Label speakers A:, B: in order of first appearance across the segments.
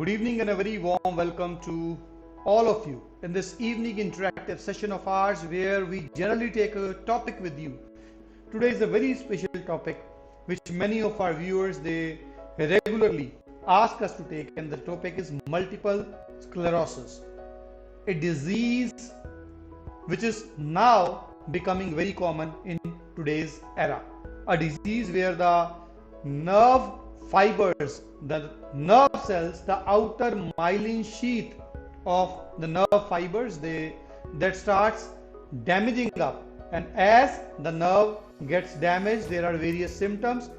A: Good evening and a very warm welcome to all of you in this evening interactive session of ours where we generally take a topic with you. Today is a very special topic which many of our viewers they regularly ask us to take, and the topic is multiple sclerosis, a disease which is now becoming very common in today's era. A disease where the nerve fibers, the nerve cells, the outer myelin sheath of the nerve fibers, that starts damaging up, and as the nerve gets damaged, there are various symptoms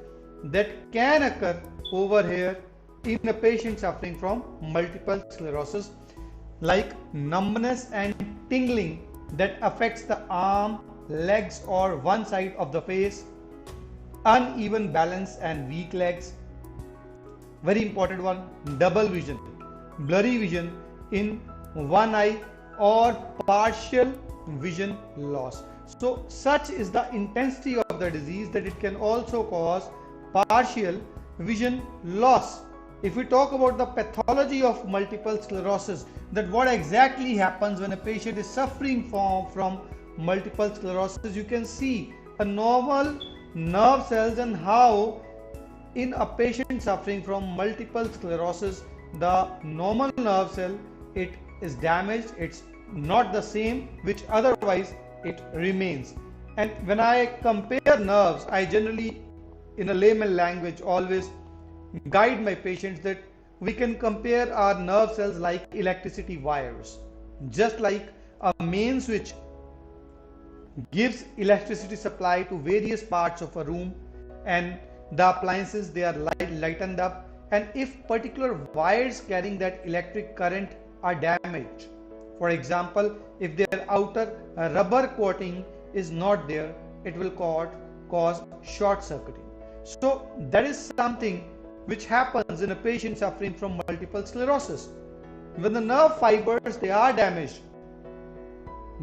A: that can occur over here in a patient suffering from multiple sclerosis, like numbness and tingling that affects the arm, legs or one side of the face, uneven balance and weak legs. Very important one, double vision, blurry vision in one eye or partial vision loss. So such is the intensity of the disease that it can also cause partial vision loss. If we talk about the pathology of multiple sclerosis, that what exactly happens when a patient is suffering from multiple sclerosis, you can see a normal nerve cells and how in a patient suffering from multiple sclerosis, the normal nerve cell, it is damaged, it's not the same which otherwise it remains. And when I compare nerves, I generally in a layman language always guide my patients that we can compare our nerve cells like electricity wires. Just like a main switch gives electricity supply to various parts of a room, and the appliances they are lightened up, and if particular wires carrying that electric current are damaged, for example if their outer rubber coating is not there, it will cause short circuiting. So that is something which happens in a patient suffering from multiple sclerosis. When the nerve fibers they are damaged,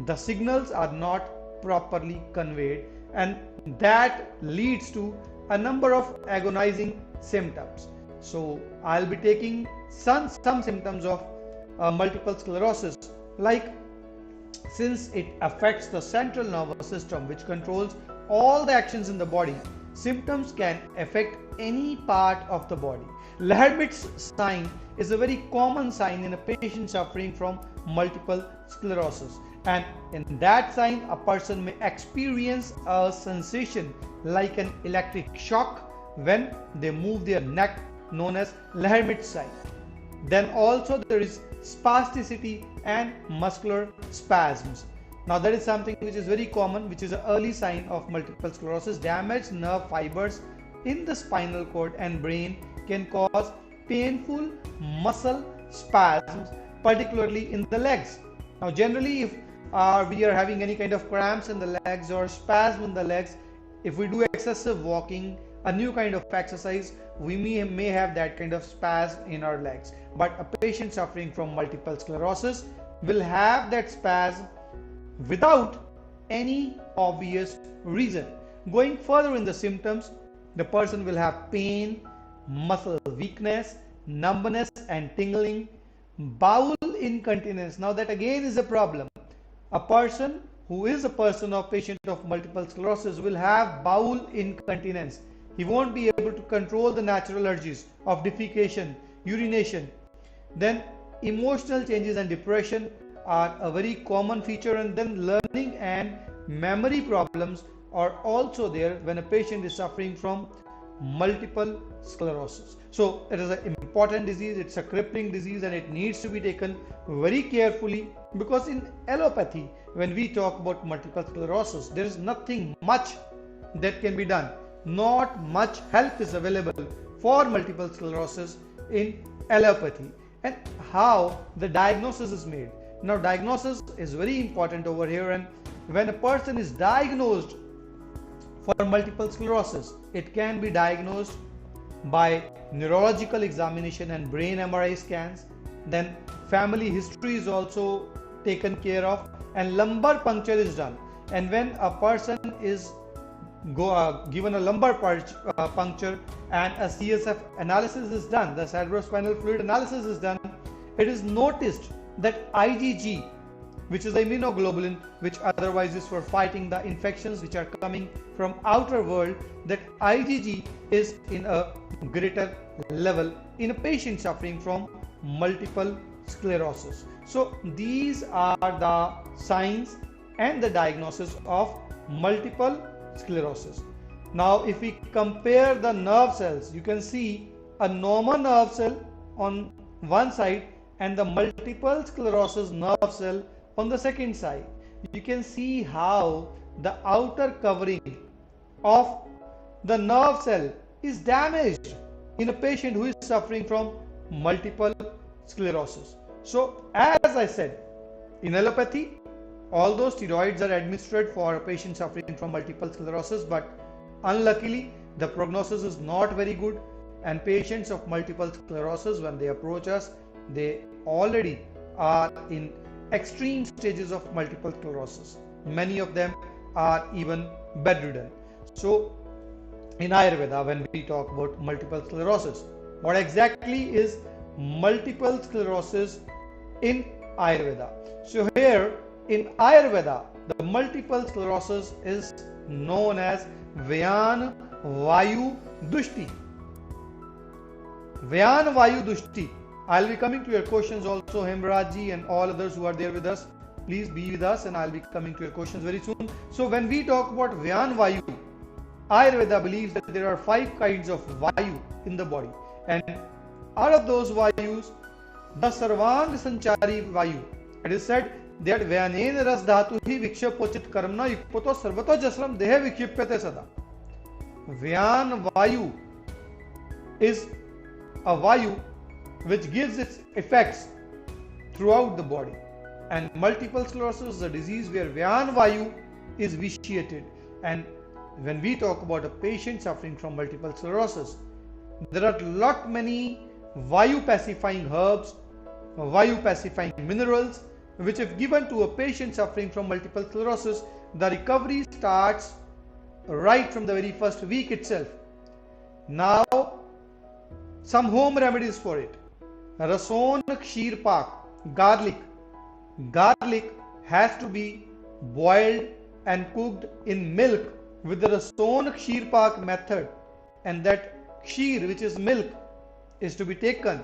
A: the signals are not properly conveyed, and that leads to a number of agonizing symptoms. So I'll be taking some symptoms of multiple sclerosis, like since it affects the central nervous system which controls all the actions in the body, symptoms can affect any part of the body. Lhermitte's sign is a very common sign in a patient suffering from multiple sclerosis, and in that sign a person may experience a sensation like an electric shock when they move their neck, known as Lhermitte's sign. Then also there is spasticity and muscular spasms. Now that is something which is very common, which is an early sign of multiple sclerosis. Damaged nerve fibers in the spinal cord and brain can cause painful muscle spasms, particularly in the legs. Now generally if we are having any kind of cramps in the legs or spasm in the legs, if we do excessive walking, a new kind of exercise, we may have that kind of spasm in our legs. But a patient suffering from multiple sclerosis will have that spasm without any obvious reason. Going further in the symptoms, the person will have pain, muscle weakness, numbness and tingling, bowel incontinence. Now that again is a problem. A person who is a patient of multiple sclerosis will have bowel incontinence. He won't be able to control the natural urges of defecation, urination. Then emotional changes and depression are a very common feature, and then learning and memory problems are also there when a patient is suffering from multiple sclerosis. So it is an important disease, it's a crippling disease, and it needs to be taken very carefully, because in allopathy when we talk about multiple sclerosis, there is nothing much that can be done. Not much help is available for multiple sclerosis in allopathy. And how the diagnosis is made. Now diagnosis is very important over here, and when a person is diagnosed for multiple sclerosis, it can be diagnosed by neurological examination and brain MRI scans. Then family history is also taken care of, and lumbar puncture is done. And when a person is given a lumbar puncture and a CSF analysis is done, the cerebrospinal fluid analysis is done, it is noticed that IgG, which is the immunoglobulin which otherwise is for fighting the infections which are coming from outer world, that IgG is in a greater level in a patient suffering from multiple sclerosis. So these are the signs and the diagnosis of multiple sclerosis. Now if we compare the nerve cells, you can see a normal nerve cell on one side and the multiple sclerosis nerve cell on the second side. You can see how the outer covering of the nerve cell is damaged in a patient who is suffering from multiple sclerosis. So as I said, in allopathy, although steroids are administered for a patient suffering from multiple sclerosis, but unluckily the prognosis is not very good, and patients of multiple sclerosis, when they approach us, they already are in extreme stages of multiple sclerosis. Many of them are even bedridden. So in Ayurveda, when we talk about multiple sclerosis, what exactly is multiple sclerosis in Ayurveda? So here in Ayurveda, the multiple sclerosis is known as Vyan Vayu Dushti. Vyan Vayu Dushti. I'll be coming to your questions also, Hemrajji and all others who are there with us. Please be with us and I'll be coming to your questions very soon. So when we talk about Vyan Vayu, Ayurveda believes that there are 5 kinds of Vayu in the body, and out of those Vayus, the Sarvang Sanchari Vayu, it is said that Vyanen Ras Dhatu hi Vikshapochit Karmna Yukpoto Sarvato Jasram Dehe Vikshipyate Sada. Vyan Vayu is a Vayu which gives its effects throughout the body, and multiple sclerosis is a disease where Vyan Vayu is vitiated. And when we talk about a patient suffering from multiple sclerosis, there are lot many Vayu pacifying herbs, Vayu pacifying minerals, which if given to a patient suffering from multiple sclerosis, the recovery starts right from the very first week itself. Now, some home remedies for it. Rason Kheer Pak, garlic. Garlic has to be boiled and cooked in milk with the Rason Kheer Pak method, and that kheer, which is milk, is to be taken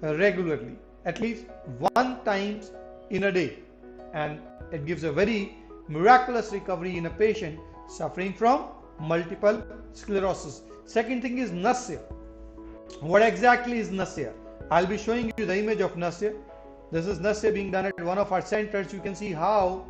A: regularly, at least 1 time in a day, and it gives a very miraculous recovery in a patient suffering from multiple sclerosis. Second thing is Nasya. What exactly is Nasya? I'll be showing you the image of Nasya. This is Nasya being done at one of our centers. You can see how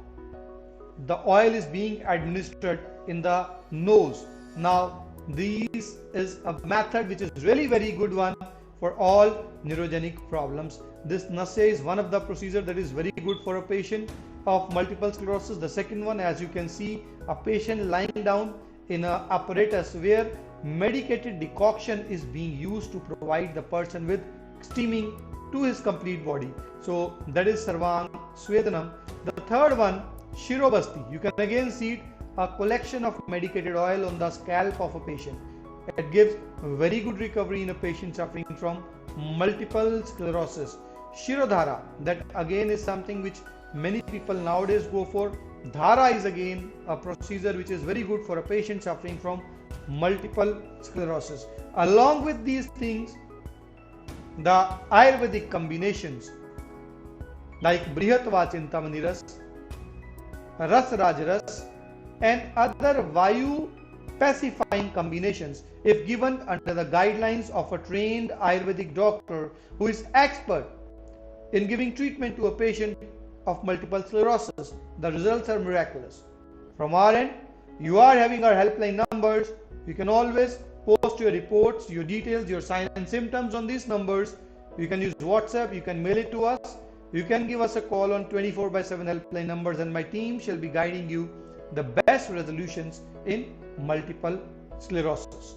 A: the oil is being administered in the nose. Now this is a method which is really very good one for all neurogenic problems. This Nasya is one of the procedures that is very good for a patient of multiple sclerosis. The second one, as you can see, a patient lying down in an apparatus where medicated decoction is being used to provide the person with steaming to his complete body. So that is Sarvang Swedanam. The third one, Shirobasti. You can again see it, a collection of medicated oil on the scalp of a patient. It gives very good recovery in a patient suffering from multiple sclerosis. Shirodhara, that again is something which many people nowadays go for. Dhara is again a procedure which is very good for a patient suffering from multiple sclerosis. Along with these things, the Ayurvedic combinations like Brihatva Chintamani Ras, Ras Raj Ras, and other Vayu pacifying combinations, if given under the guidelines of a trained Ayurvedic doctor who is expert in giving treatment to a patient of multiple sclerosis, the results are miraculous. From our end, you are having our helpline numbers. You can always post your reports, your details, your signs and symptoms on these numbers. You can use WhatsApp, you can mail it to us, you can give us a call on 24/7 helpline numbers, and my team shall be guiding you the best resolutions in multiple sclerosis.